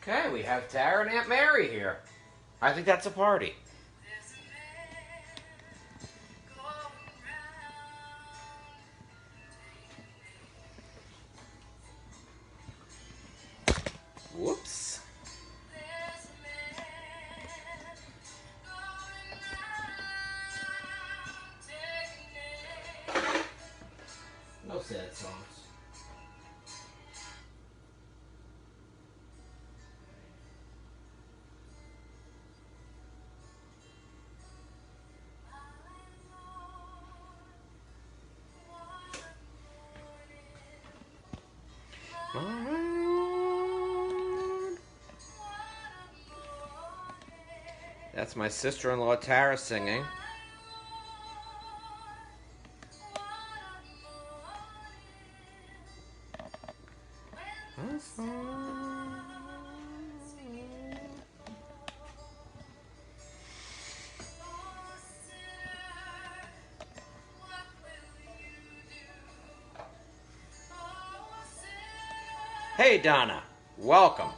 Okay, we have Tara and Aunt Mary here. I think that's a party. Whoops. No sad songs. That's my sister-in-law Tara singing. Hey Donna, welcome.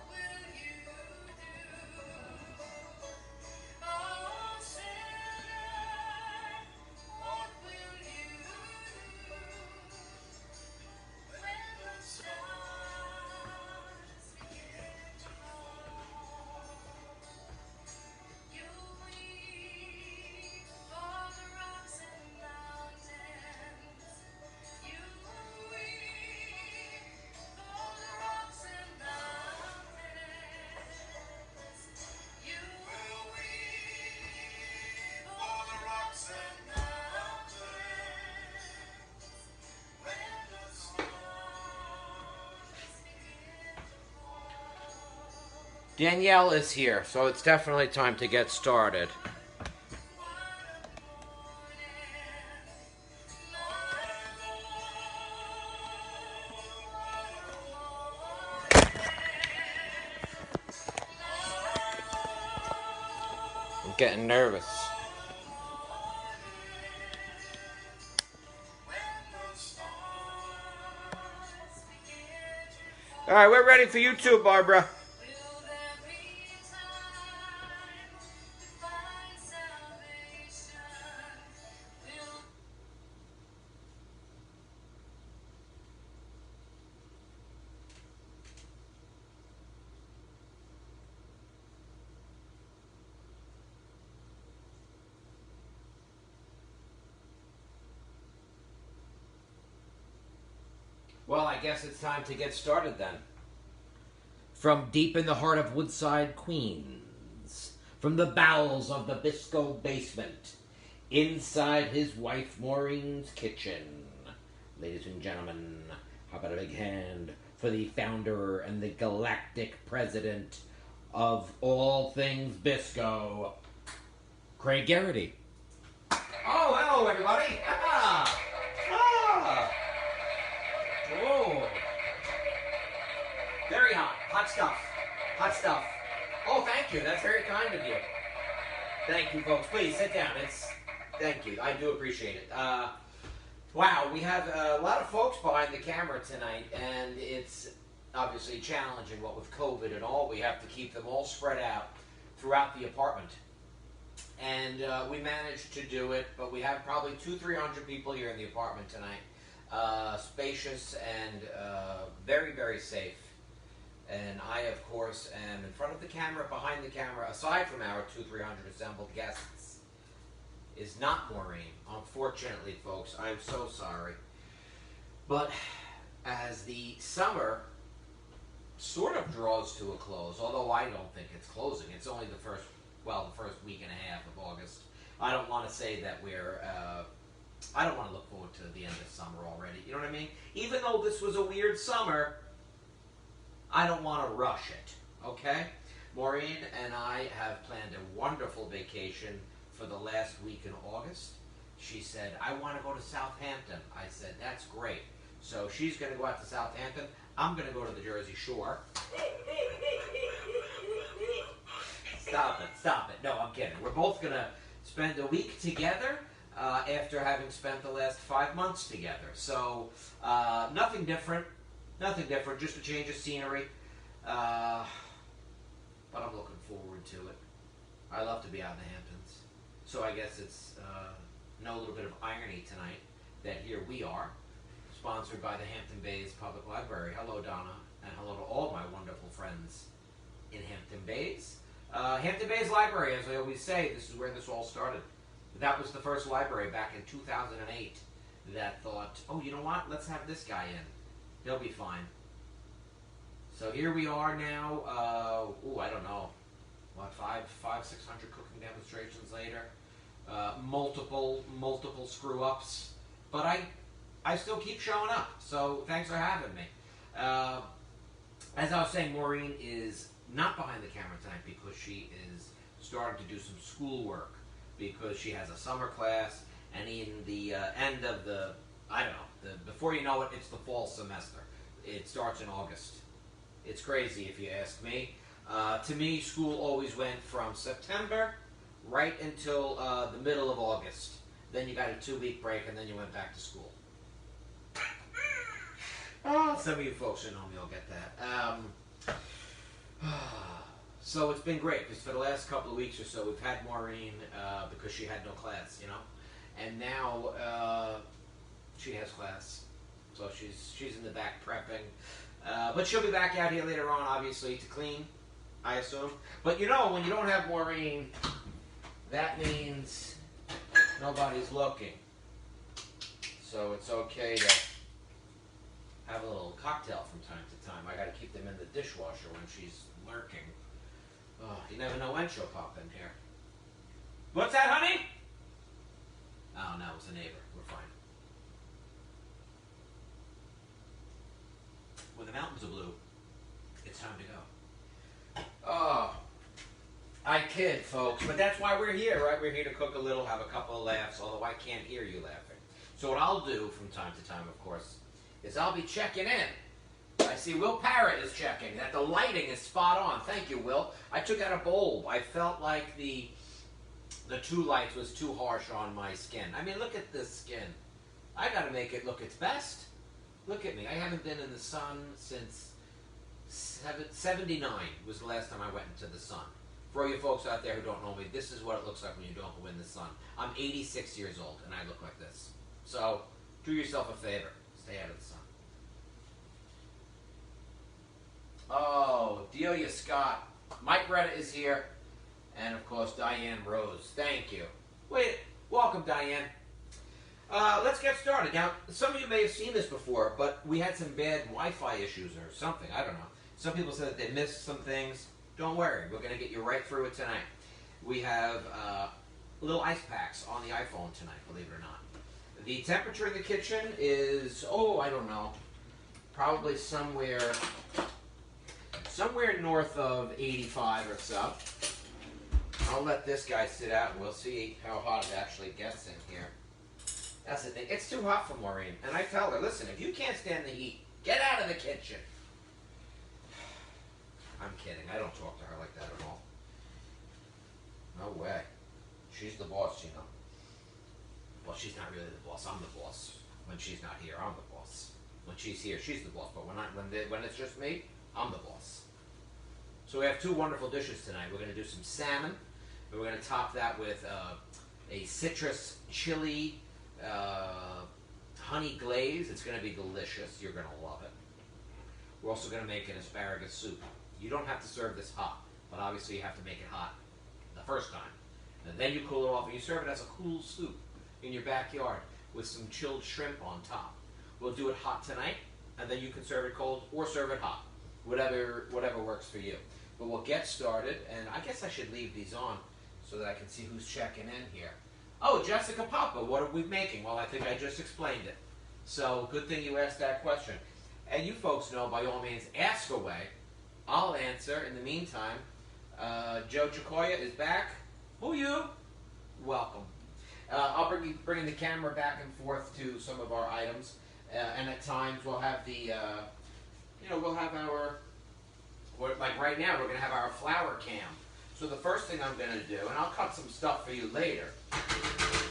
Danielle is here, so it's definitely time to get started. I'm getting nervous. All right, we're ready for you too, Barbara. Well, I guess it's time to get started then. From deep in the heart of Woodside, Queens, from the bowels of the BISCo basement, inside his wife Maureen's kitchen. Ladies and gentlemen, how about a big hand for the founder and the galactic president of all things BISCo, Craig Garrity. Oh, hello everybody. Whoa. Very hot. Hot stuff. Hot stuff. Oh, thank you. That's very kind of you. Thank you, folks. Please, sit down. Thank you. I do appreciate it. Wow, we have a lot of folks behind the camera tonight, and it's obviously challenging, what with COVID and all. We have to keep them all spread out throughout the apartment. And we managed to do it, but we have probably 200-300 people here in the apartment tonight. Spacious and very, very safe. And I, of course, am in front of the camera, behind the camera, aside from our 200-300 assembled guests, is not Maureen. Unfortunately, folks, I'm so sorry. But as the summer sort of draws to a close, although I don't think it's closing, it's only the first week and a half of August. I don't want to say that I don't want to look forward to the end of summer already. You know what I mean? Even though this was a weird summer, I don't want to rush it, okay? Maureen and I have planned a wonderful vacation for the last week in August. She said, I want to go to Southampton. I said, that's great. So she's going to go out to Southampton. I'm going to go to the Jersey Shore. Stop it. No, I'm kidding. We're both going to spend a week together after having spent the last 5 months together. So nothing different, just a change of scenery. but I'm looking forward to it. I love to be out in the Hamptons. So I guess it's no little bit of irony tonight that here we are, sponsored by the Hampton Bays Public Library. Hello, Donna, and hello to all my wonderful friends in Hampton Bays. Hampton Bays Library, as I always say, this is where this all started. That was the first library back in 2008 that thought, oh, you know what, let's have this guy in. He'll be fine. So here we are now, I don't know, what, 600 cooking demonstrations later. Multiple screw-ups. But I still keep showing up, so thanks for having me. As I was saying, Maureen is not behind the camera tonight because she is starting to do some schoolwork because she has a summer class, and in the end of the, I don't know, before you know it, it's the fall semester. It starts in August. It's crazy if you ask me. To me, school always went from September right until the middle of August. Then you got a 2-week break, and then you went back to school. Some of you folks who know me will get that. So it's been great because for the last couple of weeks or so, we've had Maureen because she had no class, you know, and now she has class, so she's in the back prepping. But she'll be back out here later on, obviously, to clean, I assume. But you know, when you don't have Maureen, that means nobody's looking. So it's okay to have a little cocktail from time to time. I got to keep them in the dishwasher when she's lurking. Oh, you never know when she'll pop in here. What's that, honey? Oh, no, it's a neighbor. We're fine. When the mountains are blue, it's time to go. Oh, I kid, folks, but that's why we're here, right? We're here to cook a little, have a couple of laughs, although I can't hear you laughing. So what I'll do from time to time, of course, is I'll be checking in. I see Will Parrott is checking that the lighting is spot on. Thank you, Will. I took out a bulb. I felt like the 2 lights was too harsh on my skin. I mean, look at this skin. I got to make it look its best. Look at me. I haven't been in the sun since 79 was the last time I went into the sun. For all you folks out there who don't know me, this is what it looks like when you don't go in the sun. I'm 86 years old, and I look like this. So, do yourself a favor. Stay out of the sun. Oh, Delia Scott. Mike Retta is here. And, of course, Diane Rose. Thank you. Wait, welcome, Diane. Let's get started. Now, some of you may have seen this before, but we had some bad Wi-Fi issues or something. I don't know. Some people said that they missed some things. Don't worry. We're going to get you right through it tonight. We have little ice packs on the iPhone tonight, believe it or not. The temperature in the kitchen is, I don't know, probably somewhere north of 85 or so. I'll let this guy sit out and we'll see how hot it actually gets in here. That's the thing. It's too hot for Maureen. And I tell her, listen, if you can't stand the heat, get out of the kitchen. I'm kidding. I don't talk to her like that at all. No way. She's the boss, you know. Well, she's not really the boss. I'm the boss. When she's not here, I'm the boss. When she's here, she's the boss. But when it's just me, I'm the boss. So we have 2 wonderful dishes tonight. We're going to do some salmon. And we're going to top that with a citrus chili honey glaze. It's going to be delicious. You're going to love it. We're also going to make an asparagus soup. You don't have to serve this hot, but obviously you have to make it hot the first time. And then you cool it off, and you serve it as a cool soup in your backyard with some chilled shrimp on top. We'll do it hot tonight, and then you can serve it cold or serve it hot. Whatever works for you. But we'll get started, and I guess I should leave these on so that I can see who's checking in here. Oh, Jessica Papa, what are we making? Well, I think I just explained it. So, good thing you asked that question. And you folks know, by all means, ask away. I'll answer. In the meantime, Joe Chicoya is back. Who you? Welcome. I'll bring the camera back and forth to some of our items. And at times we'll have the, we'll have our, like right now, we're going to have our flour cam. So the first thing I'm going to do, and I'll cut some stuff for you later,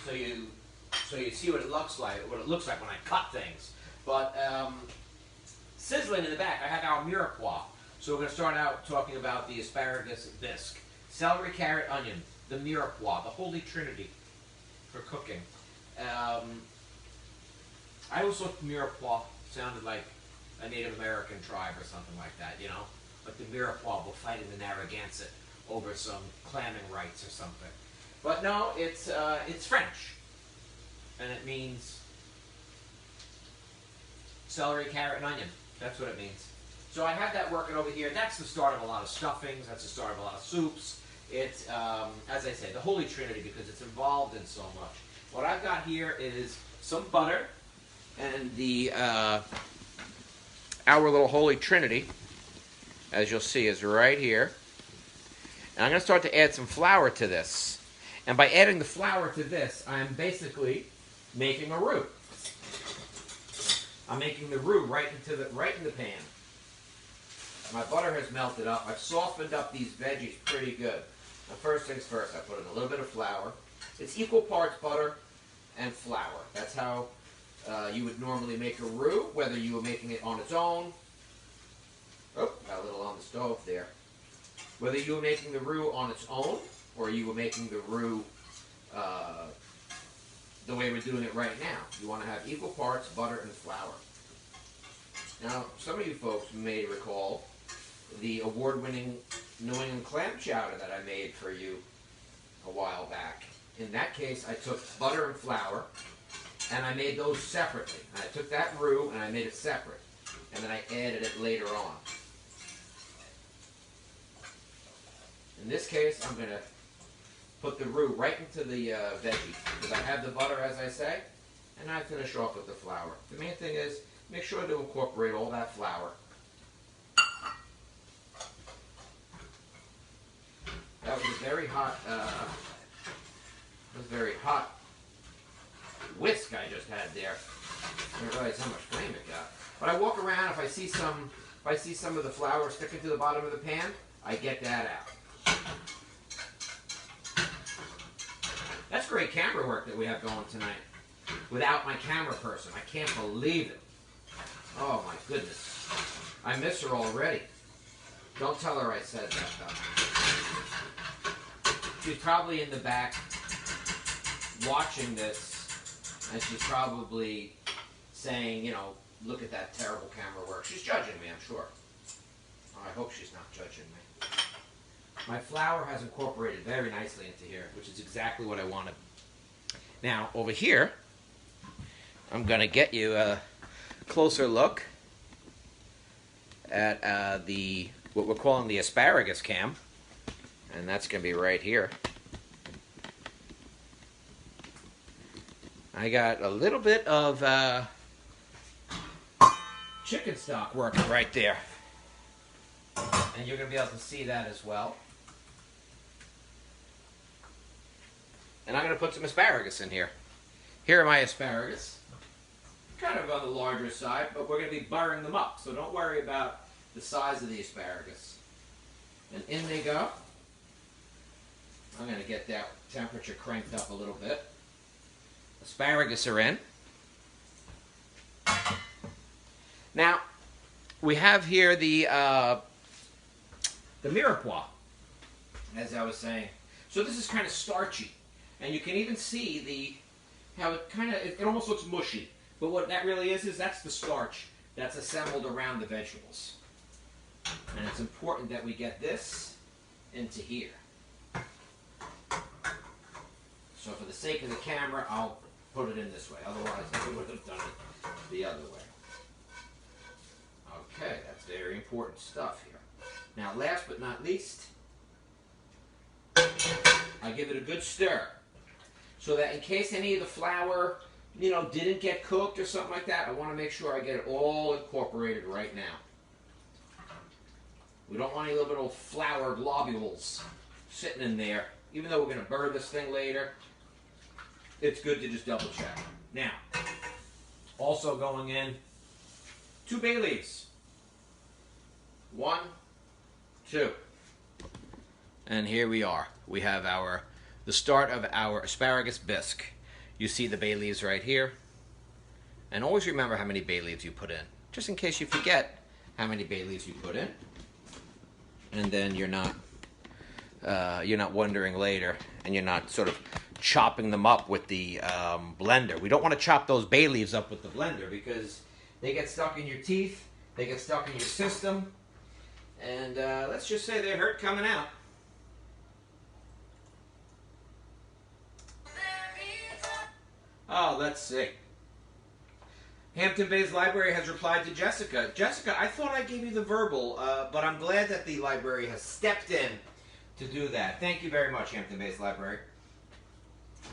so you see what it looks like when I cut things. But sizzling in the back, I have our mirepoix. So we're going to start out talking about the asparagus bisque. Celery, carrot, onion, the mirepoix, the holy trinity for cooking. I always thought mirepoix sounded like a Native American tribe or something like that, you know? But the mirepoix will fight in the Narragansett over some clamming rights or something. But no, it's French. And it means celery, carrot, and onion. That's what it means. So I have that working over here. That's the start of a lot of stuffings. That's the start of a lot of soups. It's, as I say, the Holy Trinity because it's involved in so much. What I've got here is some butter and the our little Holy Trinity, as you'll see, is right here. And I'm going to start to add some flour to this. And by adding the flour to this, I'm basically making a roux. I'm making the roux right in the pan. My butter has melted up. I've softened up these veggies pretty good. Now, first things first, I put in a little bit of flour. It's equal parts butter and flour. That's how you would normally make a roux, whether you were making it on its own. Oh, got a little on the stove there. Whether you were making the roux on its own, or you were making the roux the way we're doing it right now. You want to have equal parts butter and flour. Now, some of you folks may recall the award-winning New England clam chowder that I made for you a while back. In that case, I took butter and flour, and I made those separately. And I took that roux, and I made it separate. And then I added it later on. In this case, I'm going to put the roux right into the veggie, because I have the butter, as I say, and I finish off with the flour. The main thing is, make sure to incorporate all that flour. That was a very hot, whisk I just had there. I didn't realize how much flame it got. But I walk around, if I see some of the flour sticking to the bottom of the pan, I get that out. That's great camera work that we have going tonight. Without my camera person, I can't believe it. Oh my goodness. I miss her already. Don't tell her I said that though. She's probably in the back watching this, and she's probably saying, you know, look at that terrible camera work. She's judging me, I'm sure. Oh, I hope she's not judging me. My flour has incorporated very nicely into here, which is exactly what I wanted. Now, over here, I'm going to get you a closer look at what we're calling the asparagus cam, and that's going to be right here. I got a little bit of chicken stock working right there, and you're going to be able to see that as well. And I'm going to put some asparagus in here. Here are my asparagus. Kind of on the larger side, but we're going to be buttering them up, so don't worry about the size of the asparagus. And in they go. I'm going to get that temperature cranked up a little bit. Asparagus are in. Now, we have here the mirepoix, as I was saying. So this is kind of starchy. And you can even see how it almost looks mushy. But what that really is that's the starch that's assembled around the vegetables. And it's important that we get this into here. So for the sake of the camera, I'll put it in this way. Otherwise, I would have done it the other way. Okay, that's very important stuff here. Now, last but not least, I give it a good stir. So that in case any of the flour, you know, didn't get cooked or something like that, I want to make sure I get it all incorporated right now. We don't want any little bit of flour globules sitting in there. Even though we're going to burn this thing later, it's good to just double check. Now, also going in, 2 bay leaves. 1, 2. And here we are. We have the start of our asparagus bisque. You see the bay leaves right here. And always remember how many bay leaves you put in, just in case you forget how many bay leaves you put in. and then you're not wondering later, and you're not sort of chopping them up with the blender. We don't want to chop those bay leaves up with the blender because they get stuck in your teeth, they get stuck in your system, and let's just say they hurt coming out. Oh, let's see. Hampton Bays Library has replied to Jessica. Jessica, I thought I gave you the verbal, but I'm glad that the library has stepped in to do that. Thank you very much, Hampton Bays Library.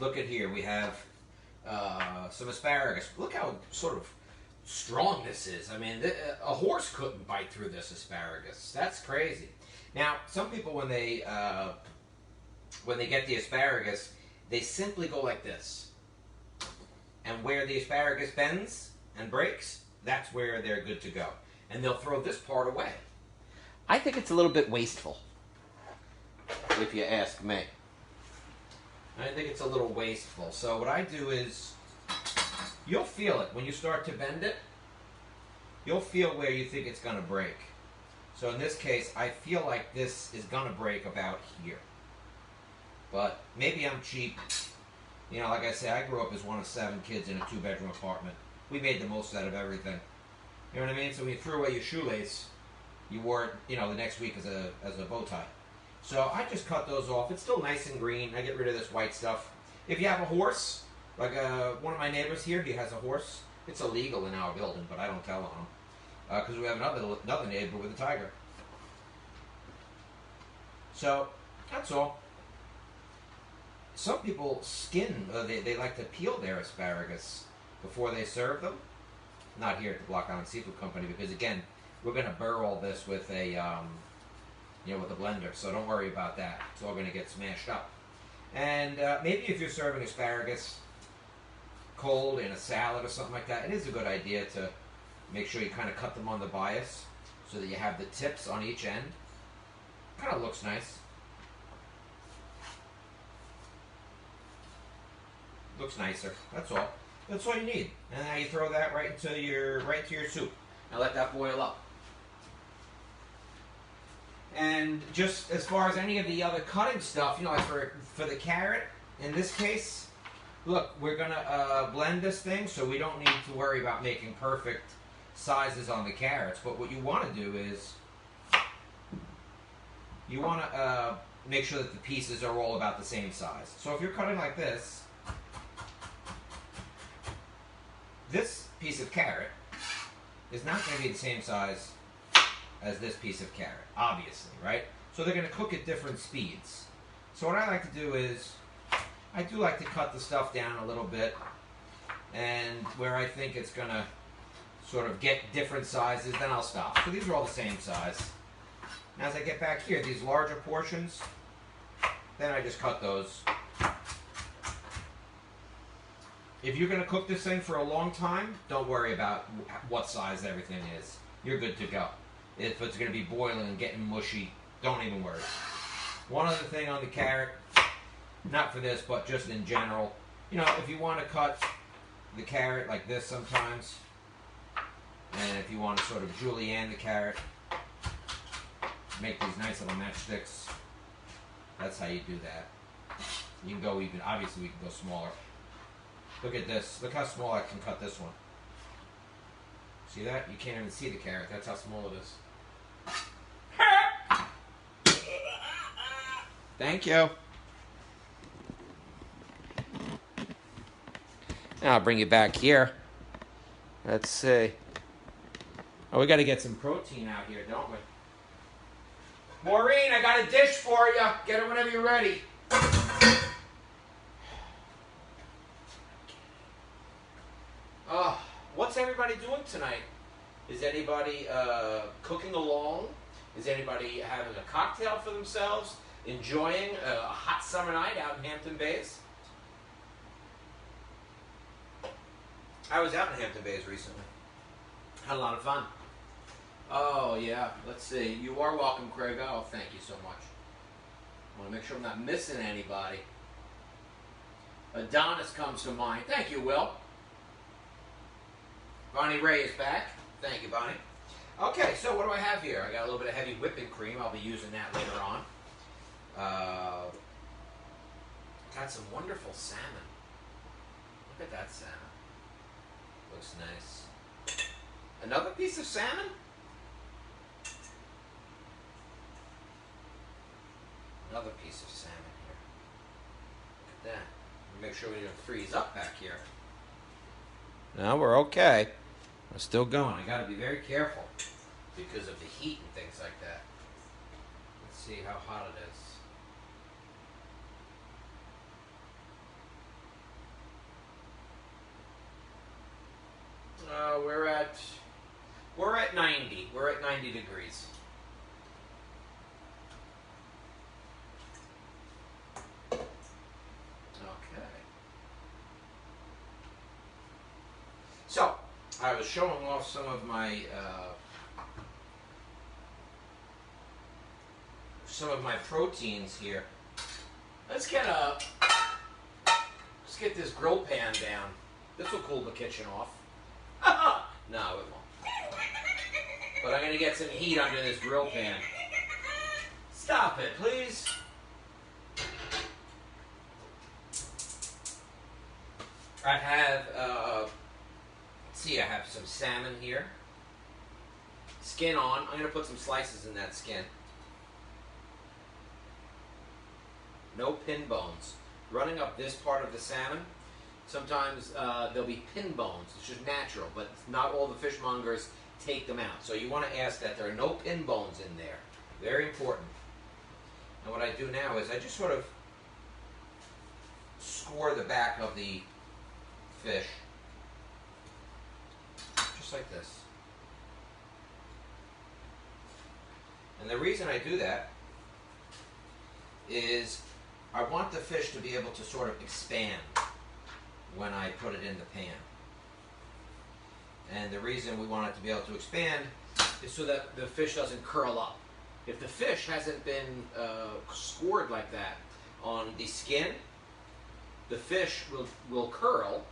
Look at here. We have some asparagus. Look how sort of strong this is. I mean, a horse couldn't bite through this asparagus. That's crazy. Now, some people, when they get the asparagus, they simply go like this. And where the asparagus bends and breaks, that's where they're good to go. And they'll throw this part away. I think it's a little bit wasteful, if you ask me. I think it's a little wasteful. So what I do is, you'll feel it when you start to bend it. You'll feel where you think it's going to break. So in this case, I feel like this is going to break about here. But maybe I'm cheap. You know, like I said, I grew up as one of 7 kids in a 2-bedroom apartment. We made the most out of everything. You know what I mean? So when you threw away your shoelace, you wore it, you know, the next week as a bow tie. So I just cut those off. It's still nice and green. I get rid of this white stuff. If you have a horse, like one of my neighbors here, he has a horse. It's illegal in our building, but I don't tell on him. Because we have another neighbor with a tiger. So, that's all. Some people skin, they like to peel their asparagus before they serve them. Not here at the Block Island Seafood Company, because again, we're going to burr all this with a, with a blender. So don't worry about that. It's all going to get smashed up. And maybe if you're serving asparagus cold in a salad or something like that, it is a good idea to make sure you kind of cut them on the bias so that you have the tips on each end. Kind of looks nice. Looks nicer. That's all. That's all you need. And now you throw that right into your soup and let that boil up. And just as far as any of the other cutting stuff, you know, like for the carrot, in this case, look, we're gonna blend this thing, so we don't need to worry about making perfect sizes on the carrots. But what you want to do is you want to make sure that the pieces are all about the same size. So if you're cutting like this piece of carrot is not going to be the same size as this piece of carrot, obviously, right? So they're going to cook at different speeds. So what I like to do is, I do like to cut the stuff down a little bit, and where I think it's going to sort of get different sizes, then I'll stop. So these are all the same size. Now as I get back here, these larger portions, then I just cut those. If you're going to cook this thing for a long time, don't worry about what size everything is. You're good to go. If it's going to be boiling and getting mushy, don't even worry. One other thing on the carrot, not for this, but just in general, you know, if you want to cut the carrot like this sometimes, and if you want to sort of julienne the carrot, make these nice little matchsticks, that's how you do that. You can go even, obviously we can go smaller. Look at this. Look how small I can cut this one. See that? You can't even see the carrot. That's how small it is. Thank you. Now I'll bring you back here. Let's see. Oh, we got to get some protein out here, don't we? Maureen, I got a dish for you. Get it whenever you're ready. What's everybody doing tonight? Is anybody cooking along? Is anybody having a cocktail for themselves? Enjoying a hot summer night out in Hampton Bays? I was out in Hampton Bays recently. Had a lot of fun. Oh, yeah. Let's see. You are welcome, Craig. Oh, thank you so much. I want to make sure I'm not missing anybody. Adonis comes to mind. Thank you, Will. Bonnie Ray is back. Thank you, Bonnie. Okay, so what do I have here? I got a little bit of heavy whipping cream. I'll be using that later on. Got some wonderful salmon. Look at that salmon. Looks nice. Another piece of salmon? Another piece of salmon here. Look at that. Make sure we don't freeze up back here. No, we're okay. We're still going. I gotta be very careful because of the heat and things like that. Let's see how hot it is. We're at 90. We're at 90 degrees. Okay. So I was showing off some of my proteins here. Let's get this grill pan down. This will cool the kitchen off. No, it won't. But I'm gonna get some heat under this grill pan. Stop it, please. I have, I have some salmon here. Skin on. I'm gonna put some slices in that skin. No pin bones. Running up this part of the salmon, sometimes there'll be pin bones. It's just natural, but not all the fishmongers take them out. So you want to ask that there are no pin bones in there. Very important. And what I do now is I just sort of score the back of the fish. Just like this. And the reason I do that is I want the fish to be able to sort of expand when I put it in the pan. And the reason we want it to be able to expand is so that the fish doesn't curl up. If the fish hasn't been scored like that on the skin, the fish will curl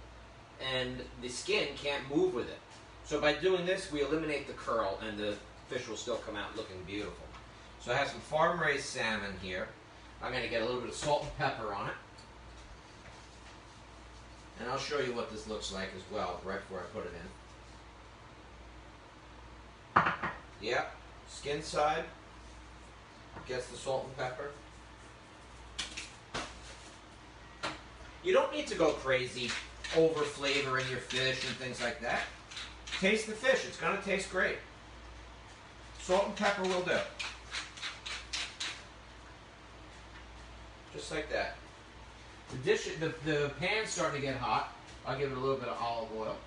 and the skin can't move with it. So by doing this, we eliminate the curl and the fish will still come out looking beautiful. So I have some farm-raised salmon here. I'm going to get a little bit of salt and pepper on it. And I'll show you what this looks like as well, right before I put it in. Yep, skin side gets the salt and pepper. You don't need to go crazy over flavoring your fish and things like that. Taste the fish, it's going to taste great. Salt and pepper will do. Just like that. The pan's starting to get hot. I'll give it a little bit of olive oil.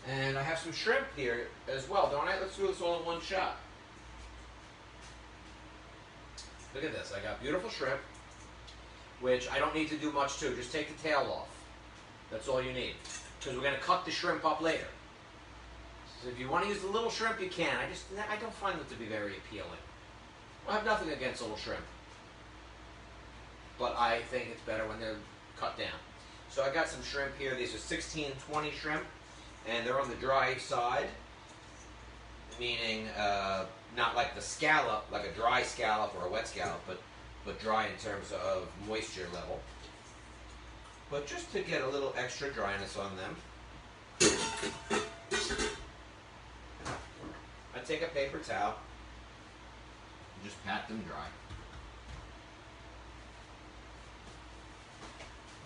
And I have some shrimp here as well, don't I? Let's do this all in one shot. Look at this. I got beautiful shrimp, which I don't need to do much to. Just take the tail off. That's all you need. Because we're going to cut the shrimp up later. So if you want to use the little shrimp, you can. I don't find them to be very appealing. I have nothing against little shrimp. But I think it's better when they're cut down. So I got some shrimp here. These are 1620 shrimp. And they're on the dry side. Meaning not like the scallop, like a dry scallop or a wet scallop, but dry in terms of moisture level. But just to get a little extra dryness on them, I take a paper towel and just pat them dry.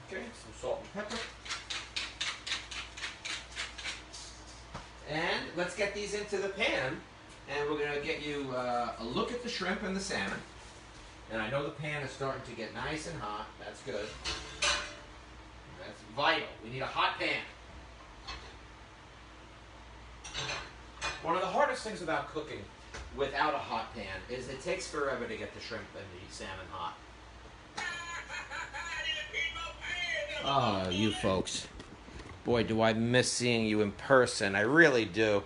Okay, some salt and pepper. And let's get these into the pan, and we're going to get you a look at the shrimp and the salmon. And I know the pan is starting to get nice and hot. That's good. That's vital. We need a hot pan. One of the hardest things about cooking without a hot pan is it takes forever to get the shrimp and the salmon hot. Oh, you folks. Boy, do I miss seeing you in person. I really do.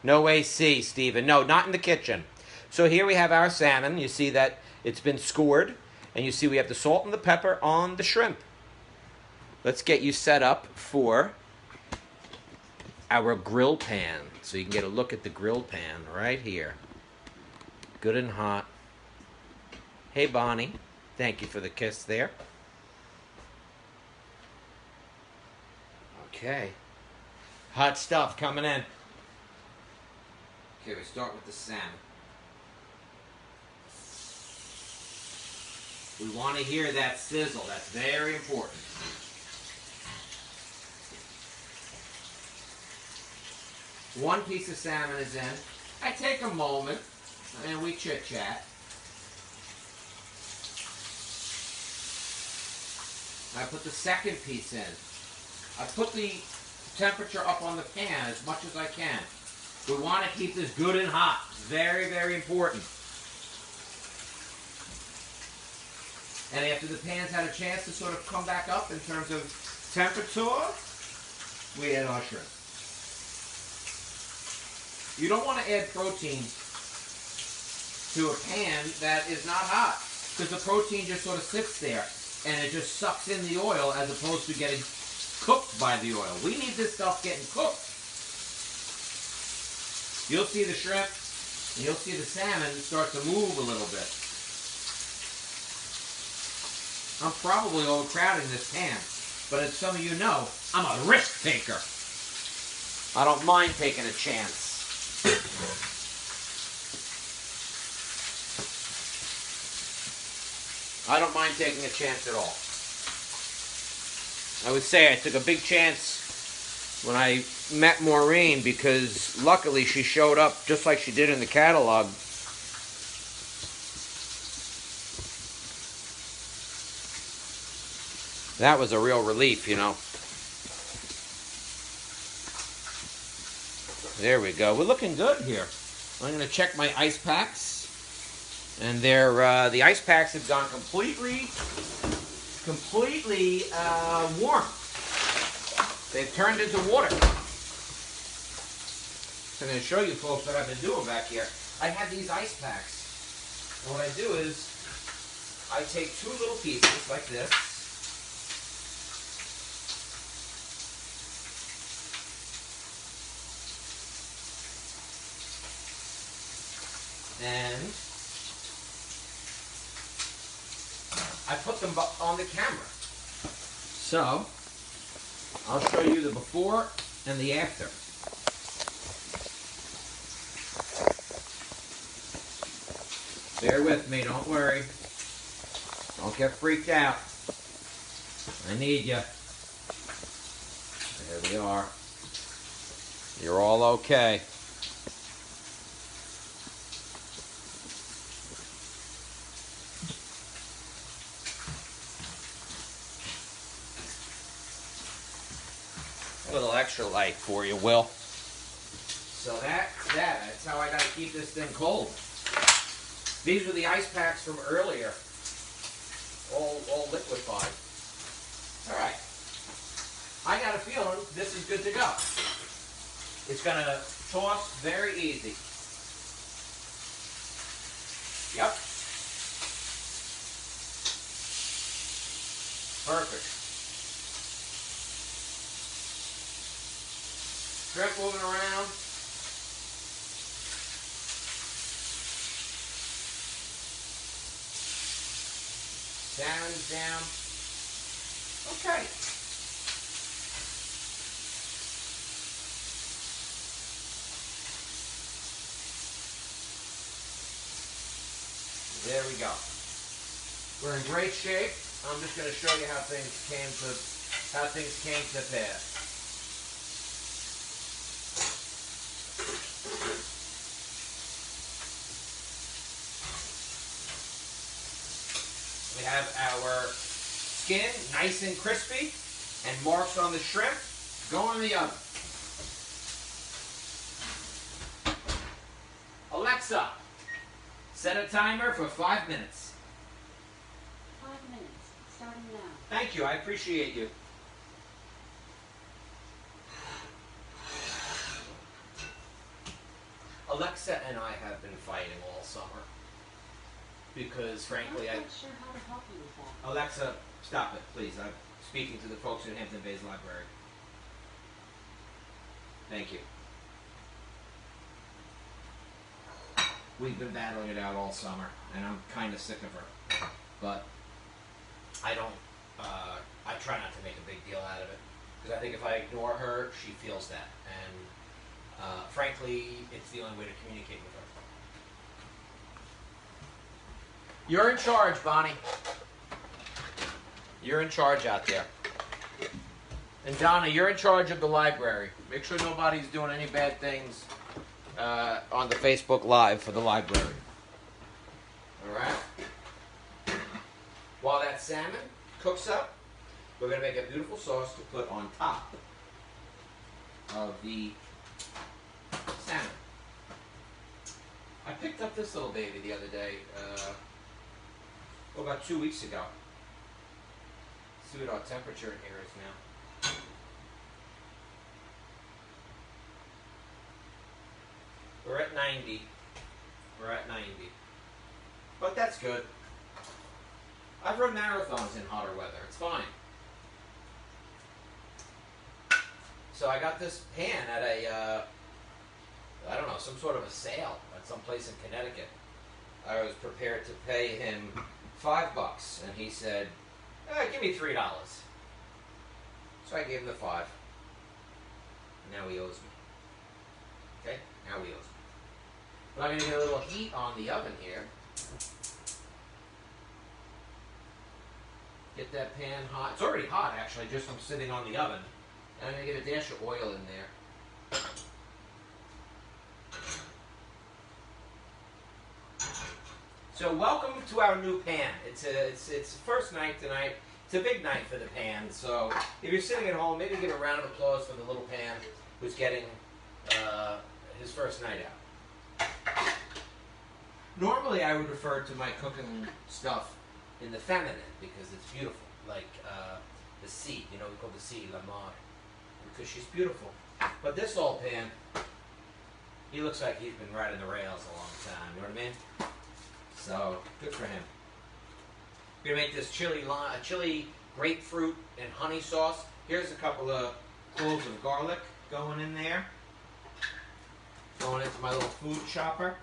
No AC, Stephen. No, not in the kitchen. So here we have our salmon. You see that it's been scored. And you see we have the salt and the pepper on the shrimp. Let's get you set up for our grill pan, so you can get a look at the grill pan right here. Good and hot. Hey, Bonnie. Thank you for the kiss there. Okay. Hot stuff coming in. Okay, we start with the salmon. We want to hear that sizzle. That's very important. One piece of salmon is in. I take a moment and we chit-chat. I put the second piece in. I put the temperature up on the pan as much as I can. We want to keep this good and hot. Very, very important. And after the pan's had a chance to sort of come back up in terms of temperature, we add our shrimp. You don't want to add protein to a pan that is not hot, because the protein just sort of sits there and it just sucks in the oil as opposed to getting cooked by the oil. We need this stuff getting cooked. You'll see the shrimp and you'll see the salmon start to move a little bit. I'm probably overcrowding this pan, but as some of you know, I'm a risk taker. I don't mind taking a chance. I don't mind taking a chance at all. I would say I took a big chance when I met Maureen, because luckily she showed up just like she did in the catalog. That was a real relief, you know. There we go. We're looking good here. I'm going to check my ice packs. And they're, the ice packs have gone completely warm. They've turned into water. So I'm going to show you folks what I've been doing back here. I have these ice packs. And what I do is I take two little pieces like this. And I put them on the camera. So, I'll show you the before and the after. Bear with me, don't worry. Don't get freaked out. I need you. There we are. You're all okay. A little extra light for you, Will. So that's how I gotta keep this thing cold. These were the ice packs from earlier. All liquefied. Alright. I got a feeling this is good to go. It's gonna toss very easy. Yep. Perfect. Shrimp moving around. Salmon's down. Okay. There we go. We're in great shape. I'm just going to show you how things came to pass. We have our skin nice and crispy and marks on the shrimp. Go in the oven. Alexa, set a timer for 5 minutes. 5 minutes, starting now. Thank you, I appreciate you. Alexa and I have been fighting all summer. Because frankly, I'm not sure how to help you with that. Alexa, stop it, please. I'm speaking to the folks in Hampton Bays Library. Thank you. We've been battling it out all summer, and I'm kind of sick of her. But I don't, I try not to make a big deal out of it. Because I think if I ignore her, she feels that. And frankly, it's the only way to communicate with her. You're in charge, Bonnie. You're in charge out there. And Donna, you're in charge of the library. Make sure nobody's doing any bad things on the Facebook Live for the library. All right? While that salmon cooks up, we're going to make a beautiful sauce to put on top of the salmon. I picked up this little baby the other day, about 2 weeks ago. See what our temperature in here is now. We're at 90. We're at 90. But that's good. I've run marathons in hotter weather. It's fine. So I got this pan at a, I don't know, some sort of a sale at some place in Connecticut. I was prepared to pay him $5, and he said, give me $3. So I gave him the 5. Now he owes me. Okay? Now he owes me. But I'm going to get a little heat on the oven here. Get that pan hot. It's already hot, actually, just from sitting on the oven. And I'm going to get a dash of oil in there. So welcome to our new pan. It's the first night tonight. It's a big night for the pan. So if you're sitting at home, maybe give a round of applause for the little pan who's getting his first night out. Normally I would refer to my cooking stuff in the feminine because it's beautiful, like the sea. You know, we call the sea La Mar because she's beautiful. But this old pan, he looks like he's been riding the rails a long time. You know what I mean? So good for him. We're gonna make this chili grapefruit and honey sauce. Here's a couple of cloves of garlic going in there. Going into my little food chopper.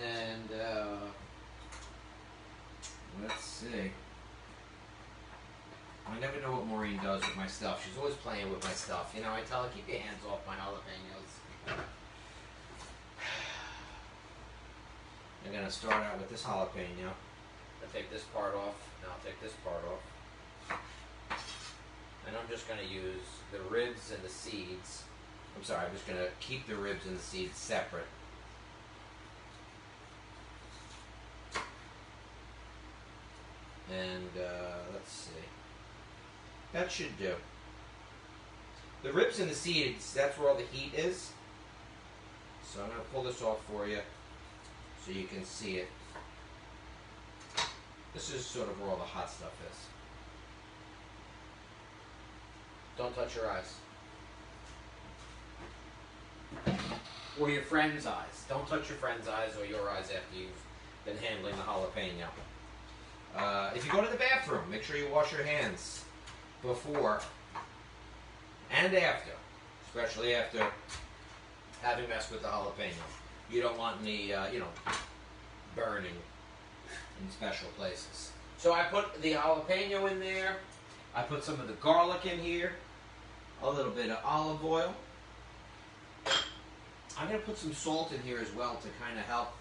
And let's see. I never know what Maureen does with my stuff. She's always playing with my stuff. You know, I tell her, keep your hands off my jalapenos. I'm going to start out with this jalapeno. I'll take this part off, and I'll take this part off. And I'm just going to use the ribs and the seeds. I'm sorry, I'm just going to keep the ribs and the seeds separate. And let's see. That should do. The ribs and the seeds, that's where all the heat is. So I'm going to pull this off for you so you can see it. This is sort of where all the hot stuff is. Don't touch your eyes. Or your friend's eyes. Don't touch your friend's eyes or your eyes after you've been handling the jalapeno. If you go to the bathroom, make sure you wash your hands before and after, especially after having messed with the jalapeno. You don't want any, burning in special places. So I put the jalapeno in there. I put some of the garlic in here. A little bit of olive oil. I'm going to put some salt in here as well to kind of help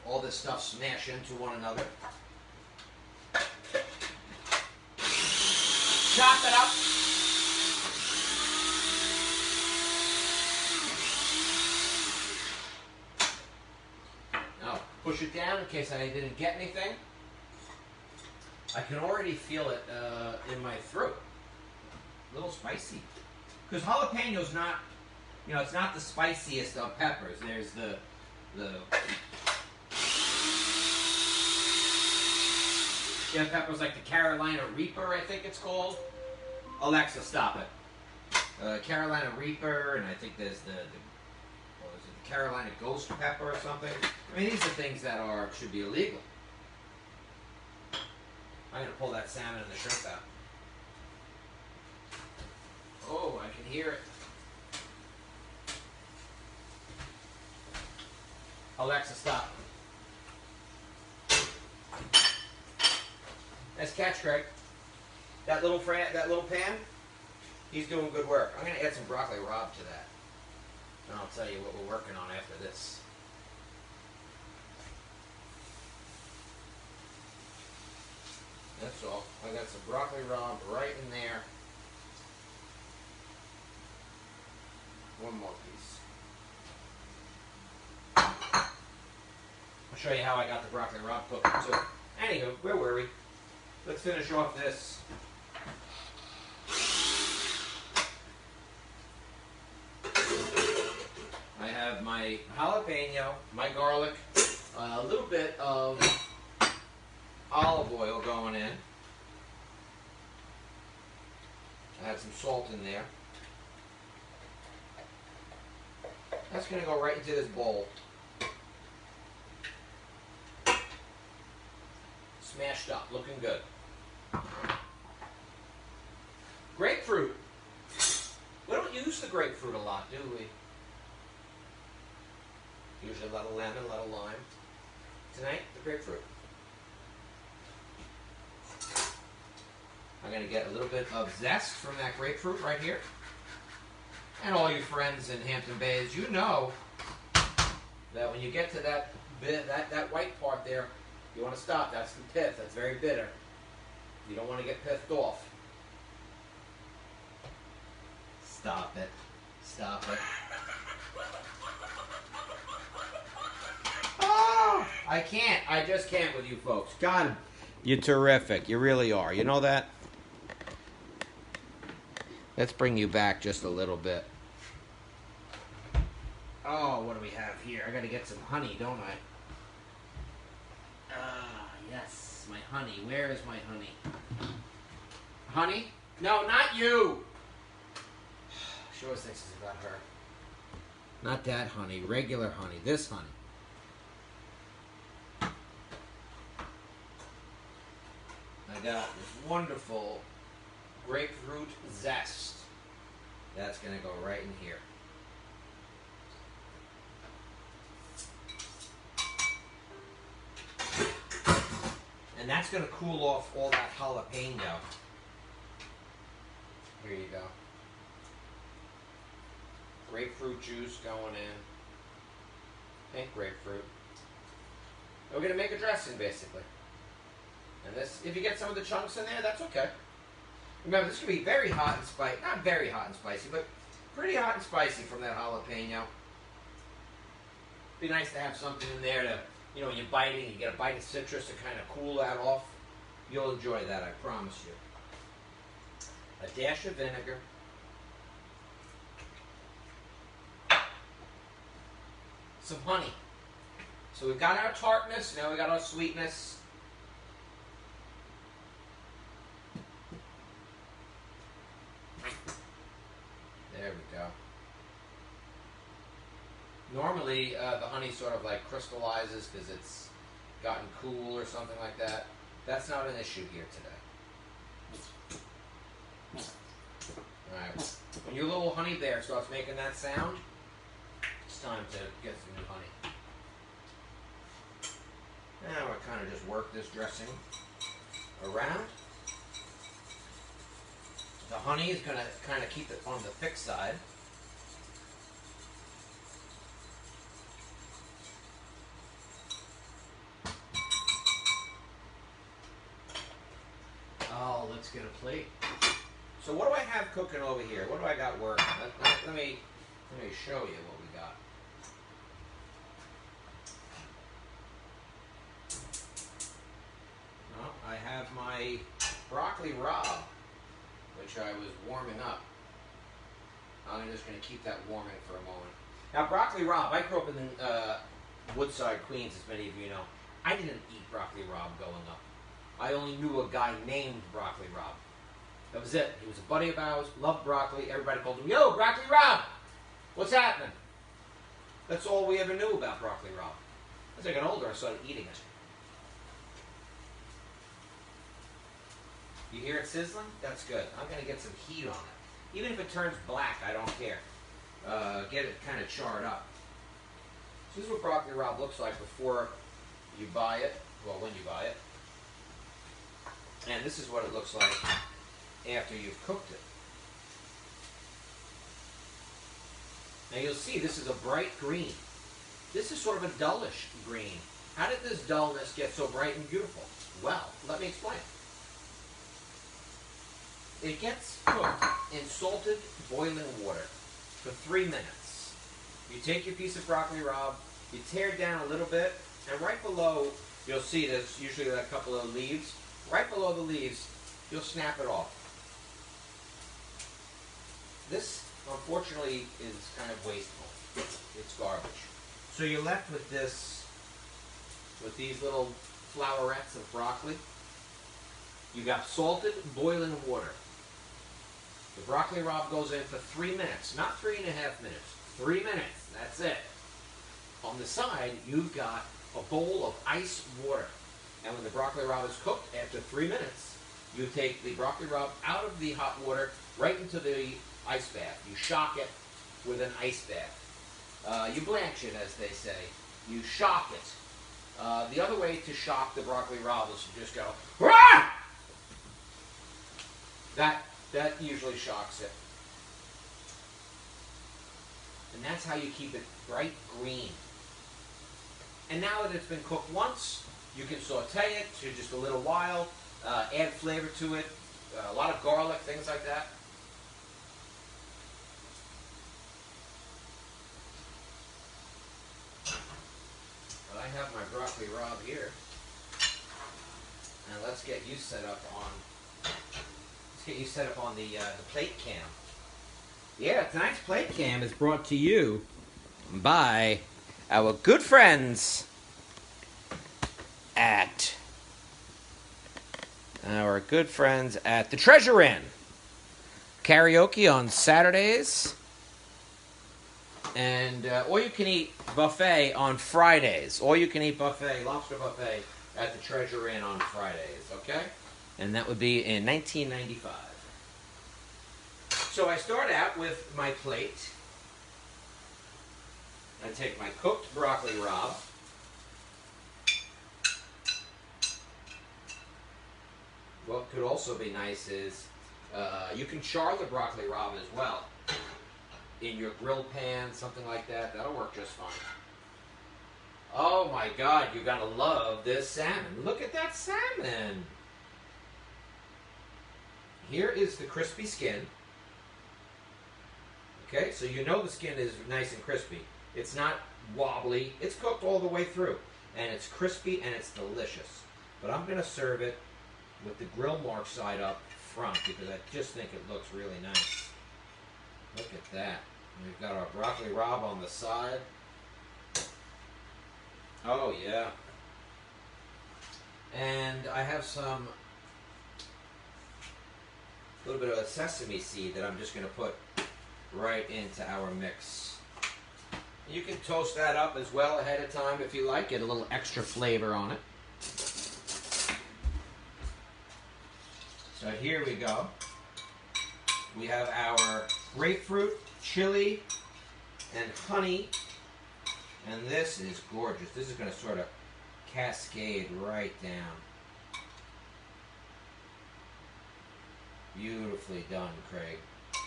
all this stuff smash into one another. Chop it up. Now, push it down in case I didn't get anything. I can already feel it in my throat. A little spicy. Because jalapeno's not, it's not the spiciest of peppers. There's the peppers like the Carolina Reaper, I think it's called. Alexa, stop it. Carolina Reaper, and I think there's the Carolina Ghost Pepper or something. I mean, these are things that should be illegal. I'm going to pull that salmon and the shrimp out. Oh, I can hear it. Alexa, stop. Nice catch, Greg. That little pan, he's doing good work. I'm going to add some broccoli rabe to that. And I'll tell you what we're working on after this. That's all. I got some broccoli rabe right in there. One more piece. I'll show you how I got the broccoli rabe cooking too. Anywho, where were we? Let's finish off this. I have my jalapeno, my garlic, a little bit of olive oil going in. I had some salt in there. That's going to go right into this bowl. Smashed up, looking good. Grapefruit. We don't use the grapefruit a lot, do we? Usually a lot of lemon, a lot of lime. Tonight, the grapefruit. I'm going to get a little bit of zest from that grapefruit right here. And all you friends in Hampton Bays, you know that when you get to that bit, that white part there, you want to stop. That's the pith. That's very bitter. You don't want to get pithed off. Stop it. Stop it. Oh, I can't. I just can't with you folks. God, you're terrific. You really are. You know that? Let's bring you back just a little bit. Oh, what do we have here? I gotta get some honey, don't I? Ah, yes, my honey. Where is my honey? Honey? No, not you! She always thinks it's about her. Not that honey, regular honey. This honey. I got this wonderful grapefruit zest. That's going to go right in here. And that's going to cool off all that jalapeno. Here you go. Grapefruit juice going in. Pink grapefruit. And we're going to make a dressing, basically. And this, if you get some of the chunks in there, that's okay. Remember, this can be very hot and spicy. Not very hot and spicy, but pretty hot and spicy from that jalapeno. Be nice to have something in there to, you know, when you're biting, you get a bite of citrus to kind of cool that off. You'll enjoy that, I promise you. A dash of vinegar. Some honey. So we've got our tartness, now we got our sweetness. There we go. Normally, the honey sort of like crystallizes because it's gotten cool or something like that. That's not an issue here today. Alright, when your little honey bear starts making that sound, it's time to get some new honey. Now we'll kind of just work this dressing around. The honey is going to kind of keep it on the thick side. Oh, let's get a plate. So what do I have cooking over here? What do I got working? Let me show you what we got. Well, I have my broccoli rabe, which I was warming up. I'm just going to keep that warming for a moment. Now, broccoli rabe, I grew up in Woodside, Queens, as many of you know. I didn't eat broccoli rabe going up. I only knew a guy named Broccoli Rabe. That was it. He was a buddy of ours, loved broccoli. Everybody called him, "Yo, Broccoli Rabe! What's happening?" That's all we ever knew about broccoli rabe. As I got older, I started eating it. You hear it sizzling? That's good. I'm going to get some heat on it. Even if it turns black, I don't care. Get it kind of charred up. This is what broccoli rabe looks like before you buy it. Well, when you buy it. And this is what it looks like after you've cooked it. Now you'll see this is a bright green. This is sort of a dullish green. How did this dullness get so bright and beautiful? Well, let me explain. It gets cooked in salted boiling water for 3 minutes. You take your piece of broccoli rabe, you tear it down a little bit, and right below, you'll see there's usually a couple of leaves. Right below the leaves, you'll snap it off. This, unfortunately, is kind of wasteful. It's garbage. So you're left with this, with these little flowerets of broccoli. You got salted boiling water. The broccoli rabe goes in for 3 minutes, not 3.5 minutes. 3 minutes, that's it. On the side, you've got a bowl of ice water. And when the broccoli rabe is cooked, after 3 minutes, you take the broccoli rabe out of the hot water right into the ice bath. You shock it with an ice bath. You blanch it, as they say. You shock it. The other way to shock the broccoli rabe is to just go, "Rah!" That usually shocks it. And that's how you keep it bright green. And now that it's been cooked once, you can saute it for just a little while, add flavor to it, a lot of garlic, things like that. But I have my broccoli rabe here. And let's get you set up on the plate cam. Yeah, tonight's plate cam is brought to you by our good friends at the Treasure Inn. Karaoke on Saturdays. And all-you-can-eat buffet on Fridays. All-you-can-eat buffet, lobster buffet at the Treasure Inn on Fridays, okay? And that would be in 1995. So I start out with my plate. I take my cooked broccoli rabe. What could also be nice is you can char the broccoli rabe as well in your grill pan, something like that. That'll work just fine. Oh my God, you're gonna love this salmon. Look at that salmon. Here is the crispy skin. Okay, so you know the skin is nice and crispy. It's not wobbly. It's cooked all the way through. And it's crispy and it's delicious. But I'm going to serve it with the grill mark side up front because I just think it looks really nice. Look at that. And we've got our broccoli rabe on the side. Oh, yeah. And I have a little bit of a sesame seed that I'm just going to put right into our mix. You can toast that up as well ahead of time if you like. Get a little extra flavor on it. So here we go. We have our grapefruit, chili, and honey. And this is gorgeous. This is going to sort of cascade right down. Beautifully done, Craig.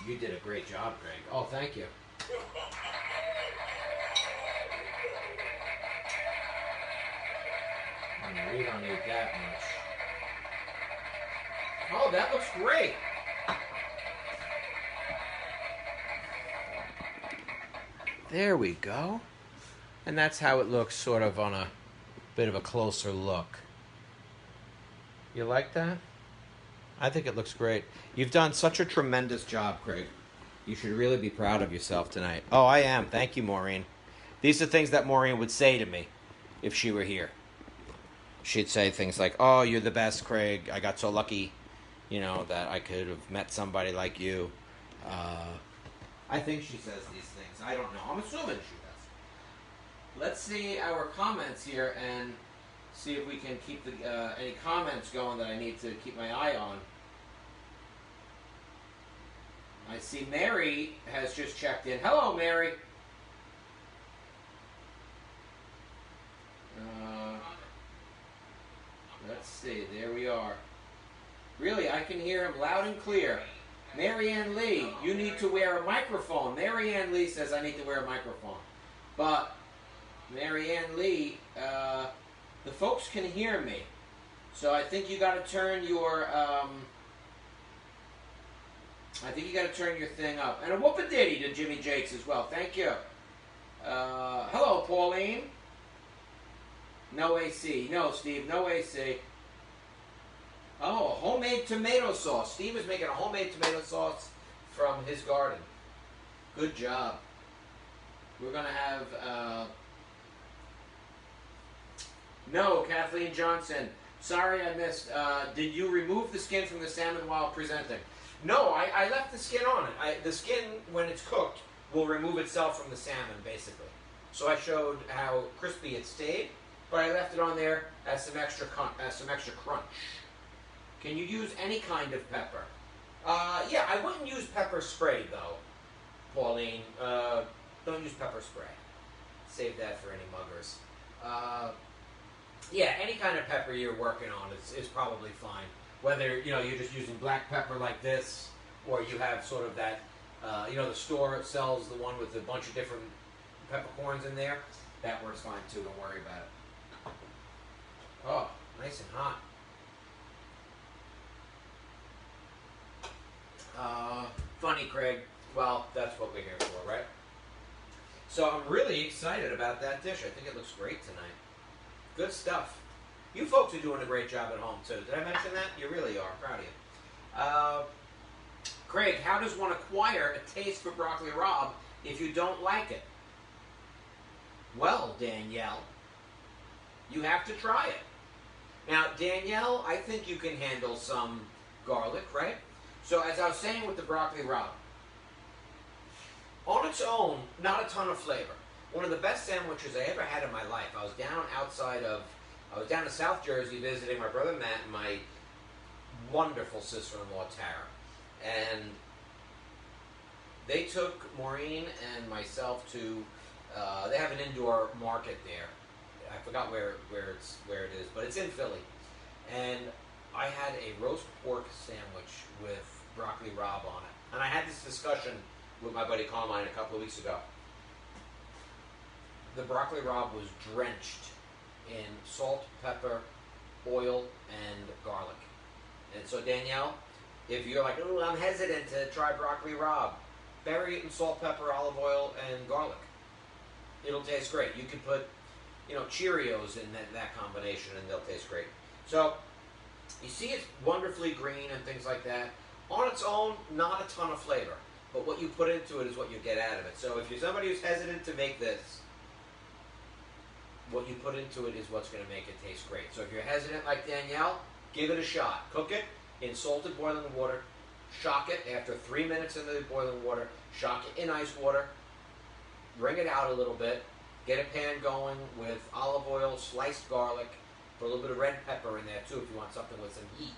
You did a great job, Craig. Oh, thank you. We don't need that much. Oh, that looks great. There we go. And that's how it looks sort of on a bit of a closer look. You like that? I think it looks great. You've done such a tremendous job, Craig. You should really be proud of yourself tonight. Oh, I am. Thank you, Maureen. These are things that Maureen would say to me if she were here. She'd say things like, "Oh, you're the best, Craig. I got so lucky, that I could have met somebody like you." I think she says these things. I don't know. I'm assuming she does. Let's see our comments here and see if we can keep any comments going that I need to keep my eye on. I see Mary has just checked in. Hello, Mary. I can hear him loud and clear. Marianne Lee, you need to wear a microphone. Marianne Lee says I need to wear a microphone. But Marianne Lee, the folks can hear me. So I think you got to turn your thing up. And a whoop-a-diddy to Jimmy Jakes as well. Thank you. Hello, Pauline. No AC. No, Steve, no AC. Oh, homemade tomato sauce. Steve is making a homemade tomato sauce from his garden. Good job. We're going to have... No, Kathleen Johnson. Sorry I missed. Did you remove the skin from the salmon while presenting? No, I left the skin on it. The skin, when it's cooked, will remove itself from the salmon, basically. So I showed how crispy it stayed, but I left it on there as some extra crunch. Can you use any kind of pepper? Yeah, I wouldn't use pepper spray, though, Pauline. Don't use pepper spray. Save that for any muggers. Yeah, any kind of pepper you're working on is probably fine. Whether, you're just using black pepper like this, or you have sort of that, the store sells the one with a bunch of different peppercorns in there. That works fine too, don't worry about it. Oh, nice and hot. Funny, Craig. Well, that's what we're here for, right? So I'm really excited about that dish. I think it looks great tonight. Good stuff. You folks are doing a great job at home, too. Did I mention that? You really are. Proud of you. Craig, how does one acquire a taste for broccoli rabe if you don't like it? Well, Danielle, you have to try it. Now, Danielle, I think you can handle some garlic, right? So, as I was saying with the broccoli rabe, on its own, not a ton of flavor. One of the best sandwiches I ever had in my life. I was down in South Jersey visiting my brother Matt and my wonderful sister-in-law Tara. And they took Maureen and myself to, they have an indoor market there. I forgot where it is, but it's in Philly. And I had a roast pork sandwich with broccoli rabe on it. And I had this discussion with my buddy Carmine a couple of weeks ago. The broccoli rabe was drenched in salt, pepper, oil, and garlic. And so Danielle, if you're like, oh, I'm hesitant to try broccoli rabe, bury it in salt, pepper, olive oil, and garlic. It'll taste great. You could put, Cheerios in that combination, and they'll taste great. So you see it's wonderfully green and things like that. On its own, not a ton of flavor. But what you put into it is what you get out of it. So if you're somebody who's hesitant to make this, what you put into it is what's going to make it taste great. So if you're hesitant like Danielle, give it a shot. Cook it in salted boiling water. Shock it after 3 minutes in the boiling water. Shock it in ice water. Bring it out a little bit. Get a pan going with olive oil, sliced garlic, put a little bit of red pepper in there too if you want something with some heat.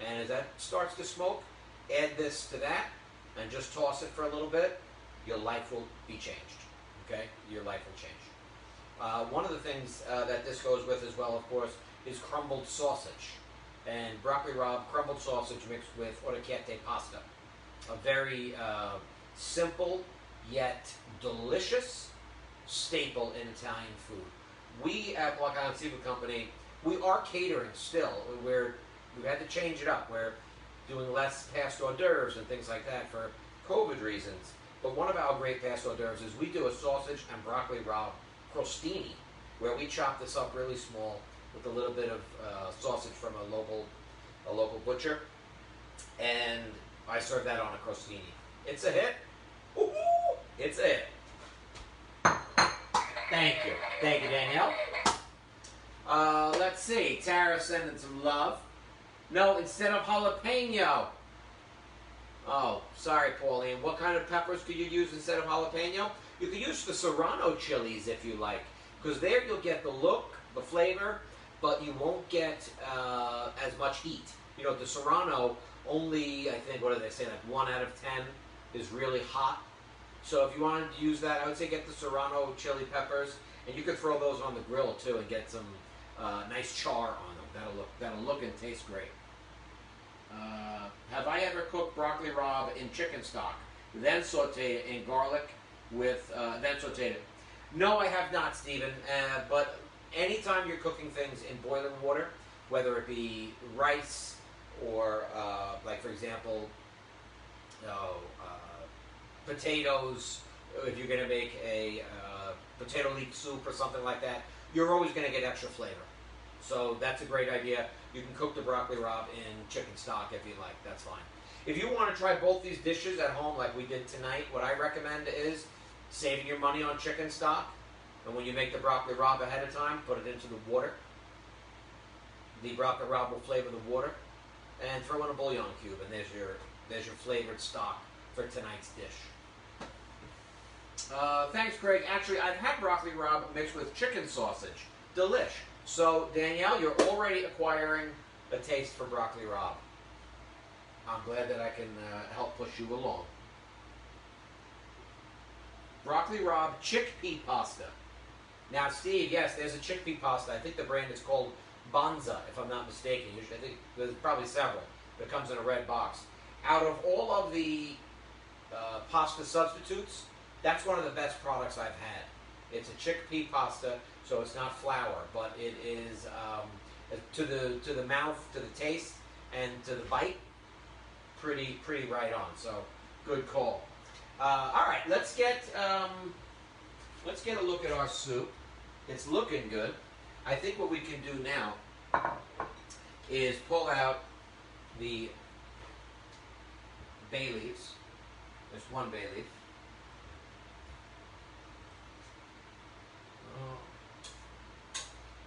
And as that starts to smoke, add this to that and just toss it for a little bit. Your life will be changed. Okay? Your life will change. One of the things that this goes with as well, of course, is crumbled sausage. And broccoli rabe crumbled sausage mixed with orecchiette pasta. A very simple yet delicious staple in Italian food. We at Block Island Seafood Company, we are catering still. We've had to change it up. We're doing less past hors d'oeuvres and things like that for COVID reasons. But one of our great past hors d'oeuvres is we do a sausage and broccoli rabe crostini, where we chop this up really small with a little bit of sausage from a local butcher, and I serve that on a crostini. It's a hit. Woo-hoo! It's a hit. Thank you, Danielle. Let's see. Tara sending some love. No, instead of jalapeno. Oh, sorry, Pauline. What kind of peppers could you use instead of jalapeno? You could use the serrano chilies if you like, because there you'll get the look, the flavor, but you won't get as much heat. The serrano only, I think, what do they say, like 1 out of 10 is really hot. So if you wanted to use that, I would say get the serrano chili peppers, and you could throw those on the grill too and get some nice char on them. That'll look and taste great. Have I ever cooked broccoli rabe in chicken stock, then sauteed it in garlic then sauteed it? No, I have not, Stephen. But anytime you're cooking things in boiling water, whether it be rice or, like for example, potatoes, if you're going to make a potato leek soup or something like that, you're always going to get extra flavor. So that's a great idea. You can cook the broccoli rabe in chicken stock if you like. That's fine. If you want to try both these dishes at home like we did tonight, what I recommend is saving your money on chicken stock. And when you make the broccoli rabe ahead of time, put it into the water. The broccoli rabe will flavor the water. And throw in a bouillon cube, and there's your flavored stock for tonight's dish. Thanks, Craig. Actually, I've had broccoli rabe mixed with chicken sausage. Delish. So, Danielle, you're already acquiring a taste for broccoli rabe. I'm glad that I can help push you along. Broccoli rabe chickpea pasta. Now, Steve, yes, there's a chickpea pasta. I think the brand is called Banza, if I'm not mistaken. I think there's probably several. It comes in a red box. Out of all of the pasta substitutes, that's one of the best products I've had. It's a chickpea pasta, so it's not flour, but it is to the mouth, to the taste, and to the bite, pretty right on. So good call. All right, let's get a look at our soup. It's looking good. I think what we can do now is pull out the bay leaves. There's one bay leaf.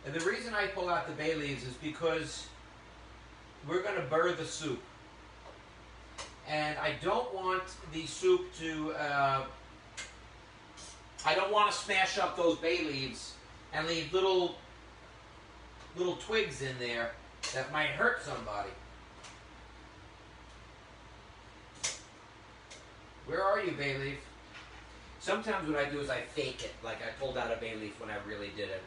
And the reason I pull out the bay leaves is because we're going to burr the soup. And I don't want the soup to, I don't want to smash up those bay leaves and leave little twigs in there that might hurt somebody. Where are you, bay leaf? Sometimes what I do is I fake it, like I pulled out a bay leaf when I really did it.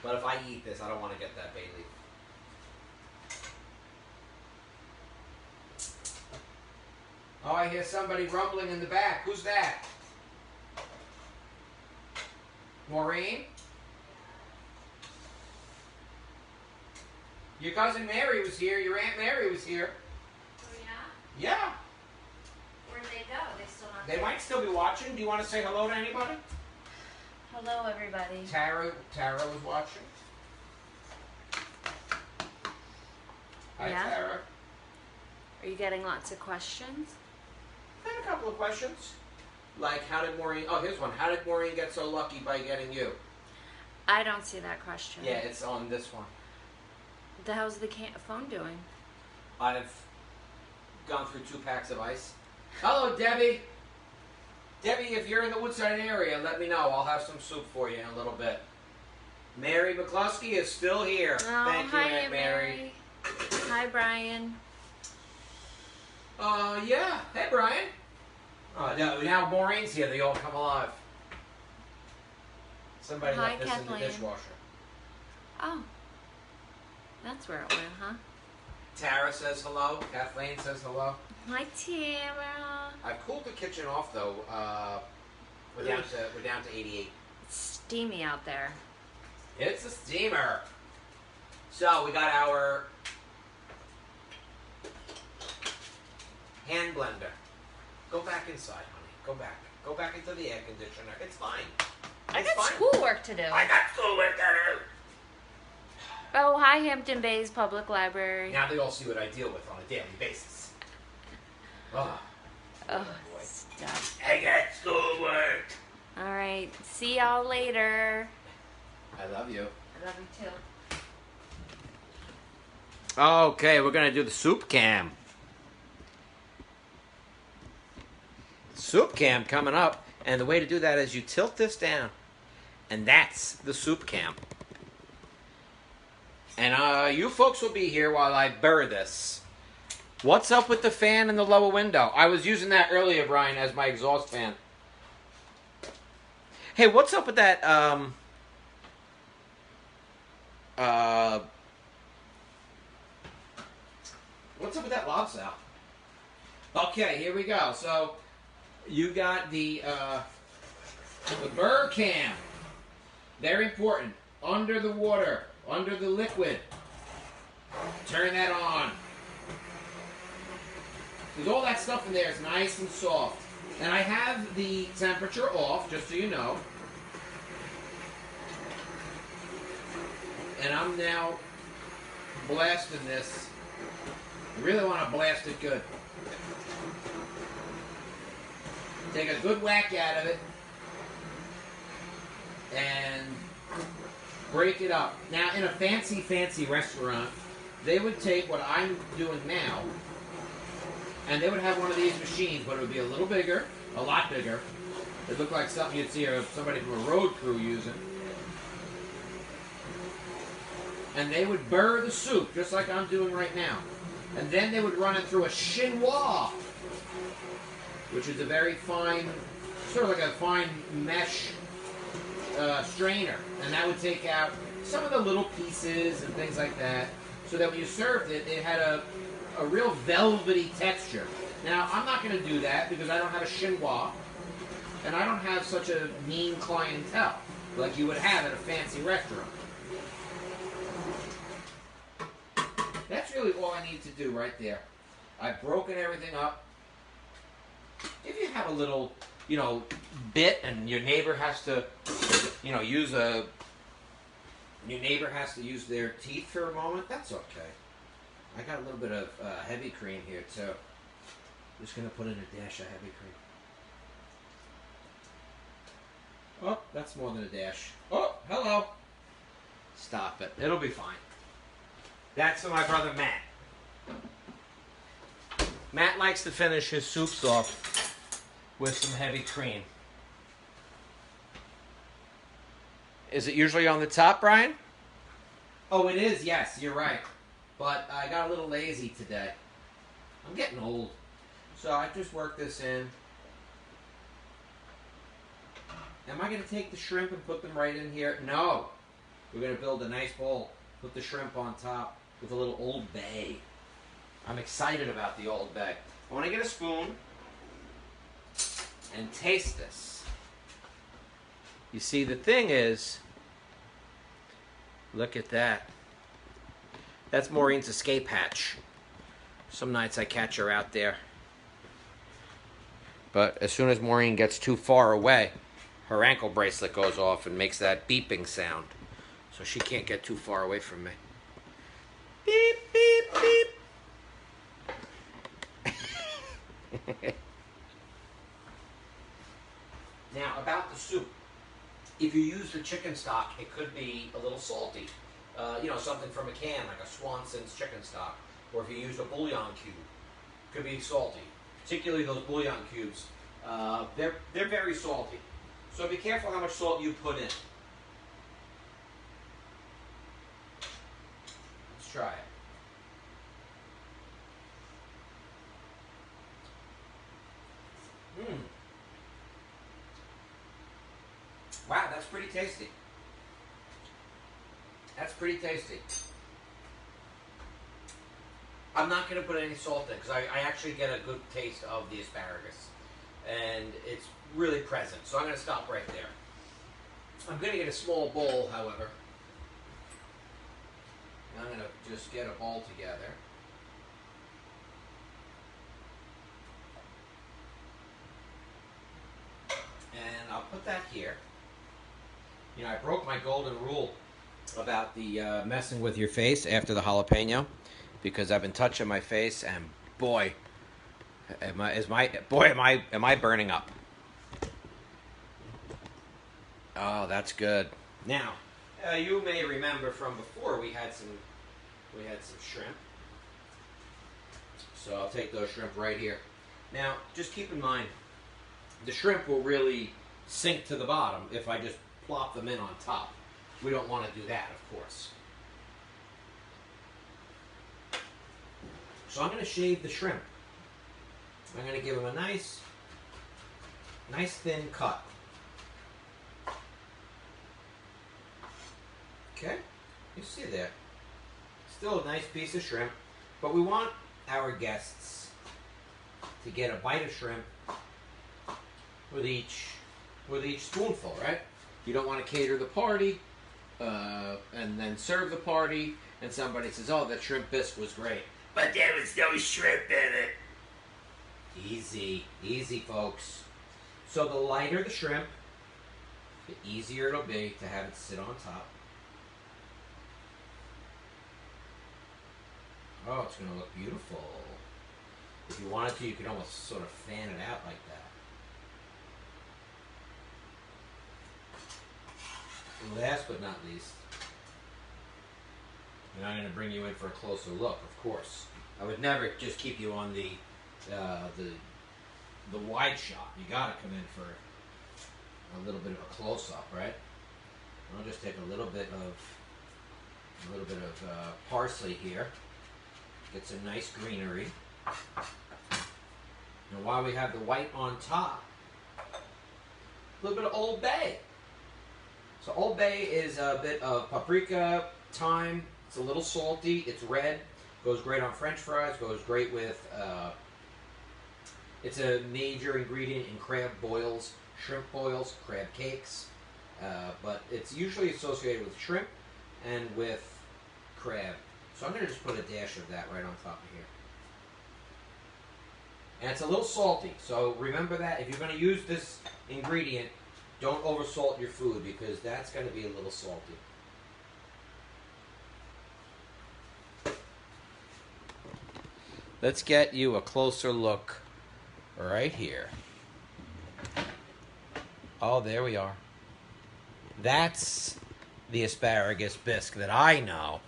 But if I eat this, I don't want to get that bay leaf. Oh, I hear somebody rumbling in the back. Who's that? Maureen? Your cousin Mary was here. Your Aunt Mary was here. Oh, yeah? Yeah. Where'd they go? They still not They there? might still be watching. Do you want to say hello to anybody? Hello, everybody. Tara was watching. Hi, Yeah? Tara. Are you getting lots of questions? I had a couple of questions. Like, how did Maureen... Oh, here's one. How did Maureen get so lucky by getting you? I don't see that question. Yeah, it's on this one. The hell's the phone doing? I've gone through 2 packs of ice. Hello, Debbie. Debbie, if you're in the Woodside area, let me know. I'll have some soup for you in a little bit. Mary McCluskey is still here. Oh, Thank you, hi, Aunt Mary. Hi, Brian. Yeah. Hey, Brian. Oh, no, now Maureen's here. They all come alive. Somebody Hi, left this in the Kathleen. dishwasher. Oh. That's where it went, huh? Tara says hello. Kathleen says hello. Hi, Tara. I've cooled the kitchen off, though. We're down to 88. It's steamy out there. It's a steamer. So we got our hand blender. Go back inside, honey. Go back. Go back into the air conditioner. It's fine. I It's got fine. schoolwork to do. I got schoolwork to do. Oh, hi, Hampton Bays Public Library. Now they all see what I deal with on a daily basis. Oh, Oh, boy. stop. I got schoolwork. All right. See y'all later. I love you. I love you too. Okay, we're going to do the soup cam. Soup cam coming up. And the way to do that is you tilt this down. And that's the soup cam. And you folks will be here while I burr this. What's up with the fan in the lower window? I was using that earlier, Brian, as my exhaust fan. Hey, what's up with that, What's up with that lobster? Okay, here we go. So you got the burr cam. Very important. Under the water, under the liquid. Turn that on. Because all that stuff in there is nice and soft. And I have the temperature off, just so you know. And I'm now blasting this. I really want to blast it good. Take a good whack out of it. And break it up. Now, in a fancy, fancy restaurant, they would take what I'm doing now, and they would have one of these machines, but it would be a little bigger, a lot bigger. It looked like something you'd see somebody from a road crew using. And they would burr the soup, just like I'm doing right now. And then they would run it through a chinois, which is a very fine, sort of like a fine mesh strainer. And that would take out some of the little pieces and things like that, so that when you served it, it had a real velvety texture. Now, I'm not going to do that because I don't have a chinois, and I don't have such a mean clientele like you would have at a fancy restaurant. That's really all I need to do right there. I've broken everything up. If you have a little, bit and your neighbor has to, use use their teeth for a moment, that's okay. I got a little bit of heavy cream here too. I'm just going to put in a dash of heavy cream. Oh, that's more than a dash. Oh, hello. Stop it. It'll be fine. That's for my brother Matt. Matt likes to finish his soups off with some heavy cream. Is it usually on the top, Brian? Oh, it is, yes, you're right. But I got a little lazy today. I'm getting old. So I just worked this in. Am I going to take the shrimp and put them right in here? No. We're going to build a nice bowl. Put the shrimp on top with a little Old Bay. I'm excited about the Old Bay. I want to get a spoon and taste this. You see, the thing is, look at that. That's Maureen's escape hatch. Some nights I catch her out there. But as soon as Maureen gets too far away, her ankle bracelet goes off and makes that beeping sound. So she can't get too far away from me. Beep, beep, beep. Now, about the soup. If you use the chicken stock, it could be a little salty. Something from a can, like a Swanson's chicken stock. Or if you use a bouillon cube, it could be salty. Particularly those bouillon cubes. They're very salty. So be careful how much salt you put in. Let's try it. Wow, that's pretty tasty. That's pretty tasty. I'm not going to put any salt in because I actually get a good taste of the asparagus. And it's really present. So I'm going to stop right there. I'm going to get a small bowl, however. I'm going to just get a bowl together. And I'll put that here. I broke my golden rule about the messing with your face after the jalapeno, because I've been touching my face, and boy, am I burning up. Oh, that's good. Now, you may remember from before we had some shrimp. So I'll take those shrimp right here. Now, just keep in mind, the shrimp will really sink to the bottom if I just plop them in on top. We don't want to do that, of course. So I'm going to shave the shrimp. I'm going to give them a nice thin cut. Okay, you see there. Still a nice piece of shrimp, but we want our guests to get a bite of shrimp with each spoonful, right? You don't want to cater the party and then serve the party, and somebody says, "Oh, that shrimp bisque was great, but there was no shrimp in it." Easy, easy, folks. So the lighter the shrimp, the easier it'll be to have it sit on top. Oh, it's going to look beautiful. If you wanted to, you could almost sort of fan it out like that. And last but not least, and I'm going to bring you in for a closer look, of course. I would never just keep you on the wide shot. You got to come in for a little bit of a close-up, right? I'll just take a little bit of parsley here. Get some nice greenery. And while we have the white on top, a little bit of Old Bay. So Old Bay is a bit of paprika, thyme. It's a little salty. It's red. Goes great on French fries. Goes great with. It's a major ingredient in crab boils, shrimp boils, crab cakes. But it's usually associated with shrimp and with crab. So I'm going to just put a dash of that right on top of here. And it's a little salty, so remember that. If you're going to use this ingredient, don't oversalt your food because that's going to be a little salty. Let's get you a closer look right here. Oh, there we are. That's the asparagus bisque that I know.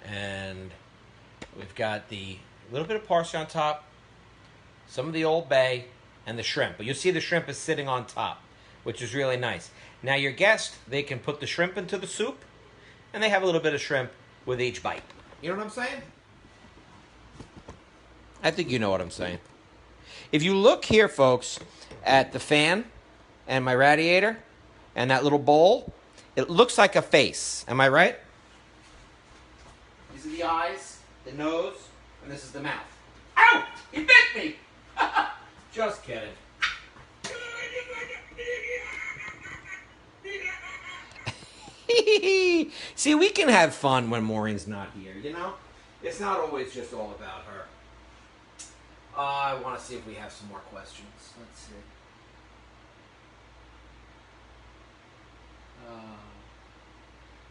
And we've got the little bit of parsley on top, some of the Old Bay, and the shrimp. But you'll see the shrimp is sitting on top, which is really nice. Now your guest, they can put the shrimp into the soup, and they have a little bit of shrimp with each bite. You know what I'm saying? I think you know what I'm saying. If you look here, folks, at the fan and my radiator and that little bowl, it looks like a face. Am I right? These are the eyes, the nose, and this is the mouth. Ow! He bit me! Just kidding. See, we can have fun when Maureen's not here, you know? It's not always just all about her. I want to see if we have some more questions. Let's see.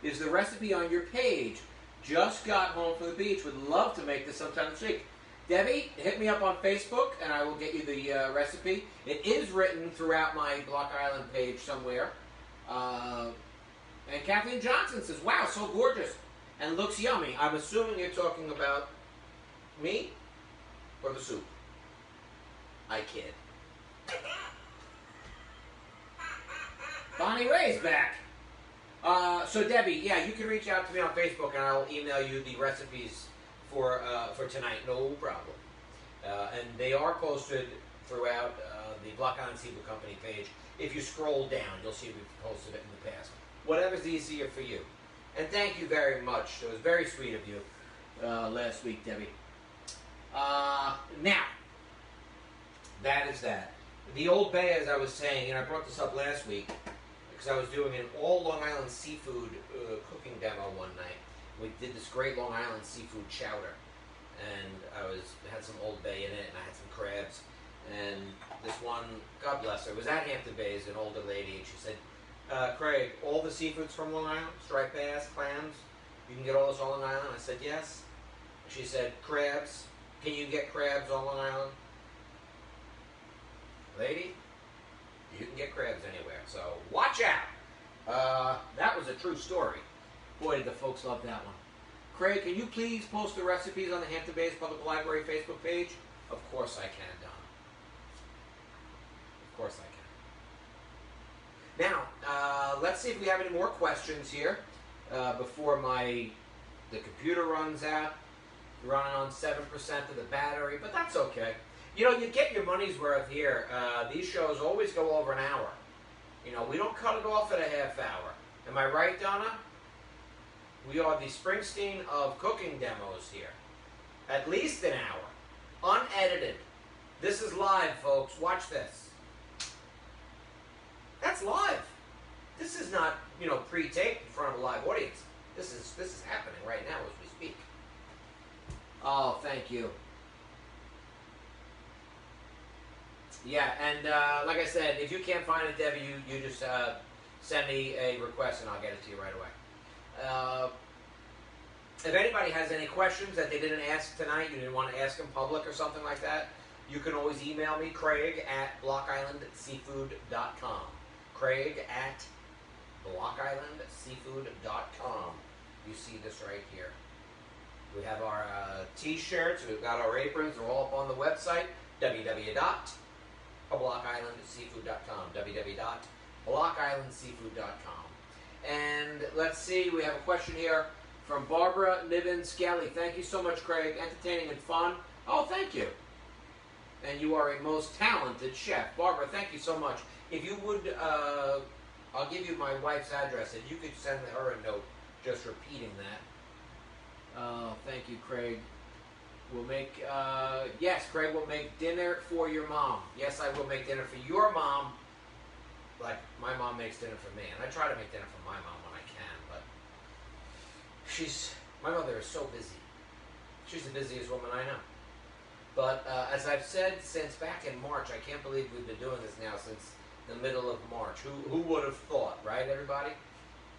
Is the recipe on your page? Just got home from the beach. Would love to make this sometime this week. Debbie, hit me up on Facebook and I will get you the recipe. It is written throughout my Block Island page somewhere. And Kathleen Johnson says, "Wow, so gorgeous and looks yummy." I'm assuming you're talking about me or the soup. I kid. Bonnie Ray's back. So Debbie, yeah, you can reach out to me on Facebook and I'll email you the recipes for tonight, no problem. And they are posted throughout the Block Island Seafood Company page. If you scroll down, you'll see we've posted it in the past. Whatever's easier for you. And thank you very much. It was very sweet of you last week, Debbie. Now, that is that. The Old Bay, as I was saying, and I brought this up last week, because I was doing an all Long Island seafood cooking demo one night. We did this great Long Island seafood chowder, and had some Old Bay in it, and I had some crabs, and this one, God bless her, was at Hampton Bays, an older lady, and she said, "Craig, all the seafoods from Long Island, striped bass, clams, you can get all this on Long Island?" I said, "Yes." She said, "Crabs, can you get crabs on Long Island?" Lady, you can get crabs anywhere, so watch out. That was a true story. Boy, did the folks love that one. Craig, can you please post the recipes on the Hampton Bays Public Library Facebook page? Of course I can, Don. Of course I can. Now, let's see if we have any more questions here before the computer runs out. Running on 7% of the battery, but that's okay. You know, you get your money's worth here. These shows always go over an hour. You know, we don't cut it off at a half hour. Am I right, Donna? We are the Springsteen of cooking demos here. At least an hour. Unedited. This is live, folks. Watch this. That's live. This is not, pre-taped in front of a live audience. This is happening right now as we speak. Oh, thank you. Yeah, and like I said, if you can't find it, Debbie, you just send me a request and I'll get it to you right away. If anybody has any questions that they didn't ask tonight, you didn't want to ask in public or something like that, you can always email me, Craig at blockislandseafood.com. Craig at blockislandseafood.com. You see this right here. We have our t-shirts, we've got our aprons, they're all up on the website, www.blockislandseafood.com, www.blockislandseafood.com. And let's see, we have a question here from Barbara Niven Skelly. Thank you so much, Craig. Entertaining and fun. Oh, thank you. And you are a most talented chef. Barbara, thank you so much. If you would, I'll give you my wife's address. If you could send her a note just repeating that. Oh, thank you, Craig. We'll make, yes, Craig will make dinner for your mom. Yes, I will make dinner for your mom, like my mom makes dinner for me. And I try to make dinner for my mom when I can, but my mother is so busy. She's the busiest woman I know. But as I've said since back in March, I can't believe we've been doing this now since the middle of March. Who would have thought, right, everybody?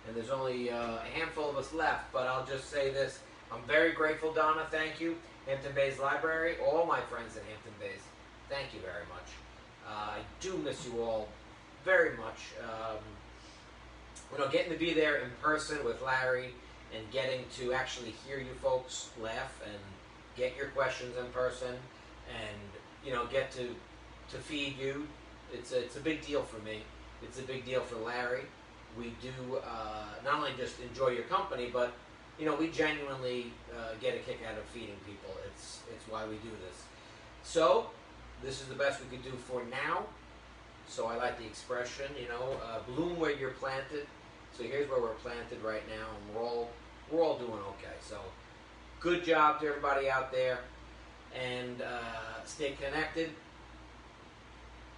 And there's only a handful of us left, but I'll just say this. I'm very grateful, Donna, thank you. Hampton Bays Library, all my friends in Hampton Bays, thank you very much. I do miss you all very much. Getting to be there in person with Larry and getting to actually hear you folks laugh and get your questions in person and, get to feed you. It's a big deal for me. It's a big deal for Larry. We do not only just enjoy your company, but we genuinely get a kick out of feeding people. It's why we do this. So this is the best we could do for now. So I like the expression, bloom where you're planted. So here's where we're planted right now, and we're all doing okay. So good job to everybody out there, and stay connected.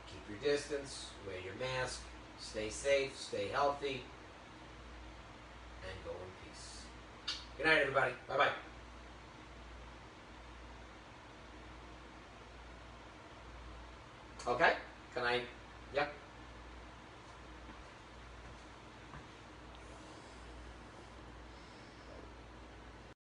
Keep your distance. Wear your mask. Stay safe. Stay healthy. And go in peace. Good night, everybody. Bye-bye. Okay? Can I? Yeah?